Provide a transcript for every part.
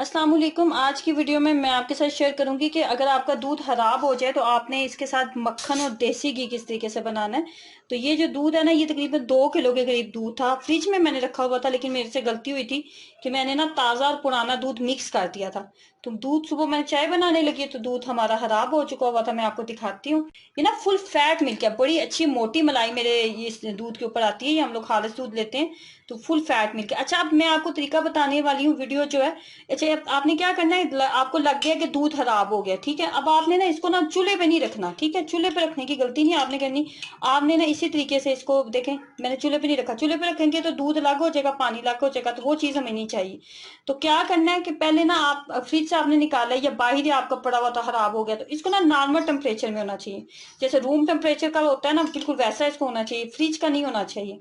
अस्सलाम वालेकुम। आज की वीडियो में मैं आपके साथ शेयर करूंगी कि अगर आपका दूध खराब हो जाए तो आपने इसके साथ मक्खन और देसी घी किस तरीके से बनाना है। तो ये जो दूध है ना, ये तकरीबन 2 किलो के करीब दूध था। फ्रिज में मैंने रखा हुआ था, लेकिन मेरे से गलती हुई थी कि मैंने ना ताज़ा और पुराना दूध मिक्स कर दिया था। तो दूध सुबह मैंने चाय बनाने लगी तो दूध हमारा खराब हो चुका हुआ था। मैं आपको दिखाती हूँ। ये ना फुल फैट मिल्क है, बड़ी अच्छी मोटी मलाई मेरे इस दूध के ऊपर आती है। ये हम लोग खालिस दूध लेते हैं तो फुल फैट मिल्क है। अच्छा, अब मैं आपको तरीका बताने वाली हूँ। वीडियो जो है, अच्छा, अब आपने क्या करना है, आपको लग गया कि दूध खराब हो गया, ठीक है। अब आपने ना इसको ना चूल्हे पे नहीं रखना, ठीक है। चूल्हे पे रखने की गलती नहीं आपने करनी। आपने ना इसी तरीके से इसको देखें, मैंने चूल्हे पे नहीं रखा। चूल्हे पे रखेंगे तो दूध अलग हो जाएगा, पानी अलग हो जाएगा, तो वो चीज हमें नहीं चाहिए। तो क्या करना है कि पहले ना आप फ्रिज से आपने निकाला या बाहर ही आपका पड़ा हुआ था, खराब हो गया, तो इसको ना नॉर्मल टेम्परेचर में होना चाहिए। जैसे रूम टेम्परेचर का होता है ना, बिल्कुल वैसा इसको होना चाहिए, फ्रिज का नहीं होना चाहिए।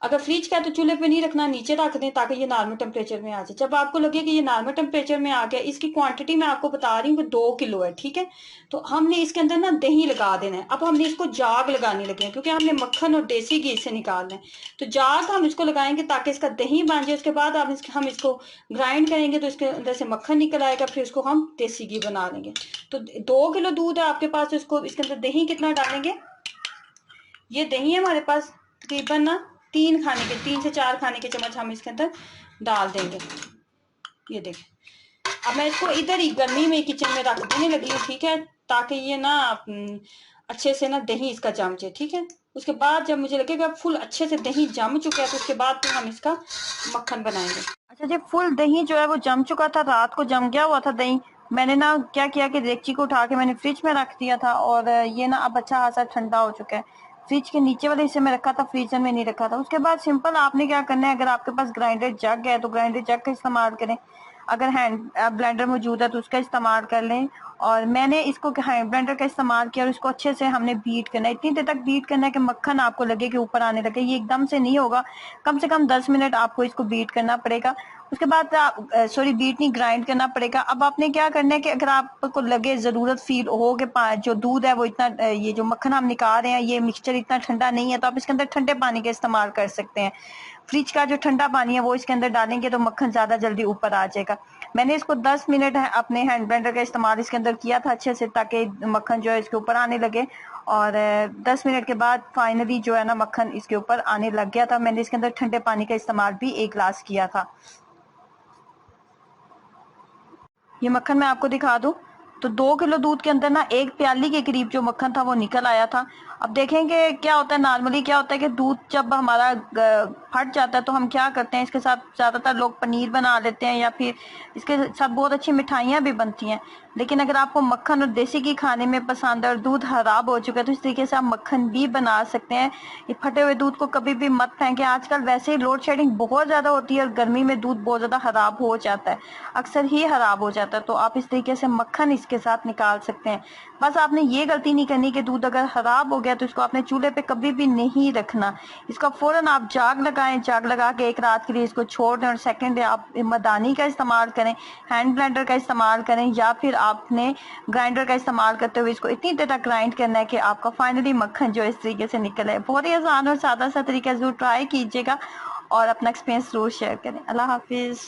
अगर फ्रिज का है तो चूल्हे पे नहीं रखना, नीचे रख दें ताकि ये नॉर्मल टेम्परेचर में आ जाए। जब आपको लगे कि ये नॉर्मल टेम्परेचर में आ गया, इसकी क्वांटिटी मैं आपको बता रही हूँ कि 2 किलो है, ठीक है। तो हमने इसके अंदर ना दही लगा देना है। अब हमने इसको जाग लगाने लगे हैं, क्योंकि हमने मक्खन और देसी घी से निकालना है। तो जाग हम इसको लगाएंगे ताकि इसका दही बन जाए। उसके बाद हम इसको ग्राइंड करेंगे तो इसके अंदर से मक्खन निकल आएगा, फिर उसको हम देसी घी बना लेंगे। तो 2 किलो दूध है आपके पास, तो इसको इसके अंदर दही कितना डालेंगे। ये दही है हमारे पास तकरीबन ना 3 से 4 खाने के चम्मच हम इसके अंदर डाल देंगे। ये देखें। अब मैं इसको इधर ही गर्मी में किचन में रख देने लगी हूँ, ठीक है, ताकि ये ना अच्छे से ना दही इसका जम जाए, ठीक है। उसके बाद जब मुझे लगेगा फुल अच्छे से दही जम चुका है, तो उसके बाद फिर हम इसका मक्खन बनाएंगे। अच्छा जी, फुल दही जो है वो जम चुका था, रात को जम गया हुआ था दही। मैंने ना क्या किया कि डेगची को उठा के मैंने फ्रिज में रख दिया था, और ये ना अब अच्छा खासा ठंडा हो चुका है। फ्रिज के नीचे वाले हिस्से में रखा था, फ्रीजर में नहीं रखा था। उसके बाद सिंपल आपने क्या करना है, अगर आपके पास ग्राइंडर जग है तो ग्राइंडर जग का इस्तेमाल करें। अगर हैंड ब्लेंडर मौजूद है तो उसका इस्तेमाल कर लें। और मैंने इसको हैंड ब्लेंडर का इस्तेमाल किया और इसको अच्छे से हमने बीट करना है। इतनी देर तक बीट करना है कि मक्खन आपको लगे कि ऊपर आने लगे। ये एकदम से नहीं होगा, कम से कम 10 मिनट आपको इसको बीट करना पड़ेगा। उसके बाद सॉरी, बीट नहीं, ग्राइंड करना पड़ेगा। अब आपने क्या करना है कि अगर आपको लगे, जरूरत फील हो कि जो दूध है वो इतना ये जो मक्खन हम निकाल रहे हैं ये मिक्सचर इतना ठंडा नहीं है, तो आप इसके अंदर ठंडे पानी का इस्तेमाल कर सकते हैं। फ्रिज का जो ठंडा पानी है वो इसके अंदर डालेंगे तो मक्खन ज्यादा जल्दी ऊपर आ जाएगा। मैंने इसको 10 मिनट अपने हैंड ब्लेंडर का इस्तेमाल इसके अंदर किया था अच्छे से, ताकि मक्खन जो है इसके ऊपर आने लगे। और 10 मिनट के बाद फाइनली जो है ना मक्खन इसके ऊपर आने लग गया था। मैंने इसके अंदर ठंडे पानी का इस्तेमाल भी 1 गिलास किया था। ये मक्खन मैं आपको दिखा दूं तो 2 किलो दूध के अंदर ना 1 प्याली के करीब जो मक्खन था वो निकल आया था। अब देखेंगे क्या होता है, नॉर्मली क्या होता है कि दूध जब हमारा फट जाता है तो हम क्या करते हैं, इसके साथ ज्यादातर लोग पनीर बना लेते हैं या फिर इसके साथ बहुत अच्छी मिठाइयाँ भी बनती हैं। लेकिन अगर आपको मक्खन और देसी घी खाने में पसंद है और दूध खराब हो चुका है तो इस तरीके से आप मक्खन भी बना सकते हैं। ये फटे हुए दूध को कभी भी मत फेंकें। आजकल वैसे ही लोड शेडिंग बहुत ज्यादा होती है और गर्मी में दूध बहुत ज्यादा खराब हो जाता है, अक्सर ही खराब हो जाता है। तो आप इस तरीके से मक्खन इसके साथ निकाल सकते हैं। बस आपने ये गलती नहीं करनी कि दूध अगर खराब हो गया तो इसको आपने चूल्हे पे कभी भी नहीं रखना। इसका फौरन आप जाग लगाएं, जाग लगा के 1 रात के लिए इसको छोड़ दें। और सेकंड आप मदानी का इस्तेमाल करें, हैंड ब्लेंडर का इस्तेमाल करें, या फिर आपने ग्राइंडर का इस्तेमाल करते हुए इसको इतनी देर तक ग्राइंड करना है कि आपका फाइनली मक्खन जो इस तरीके से निकल है। बहुत ही आसान और सादा सा तरीका, जरूर ट्राई कीजिएगा और अपना एक्सपीरियंस जरूर शेयर करें। अल्लाह हाफिज।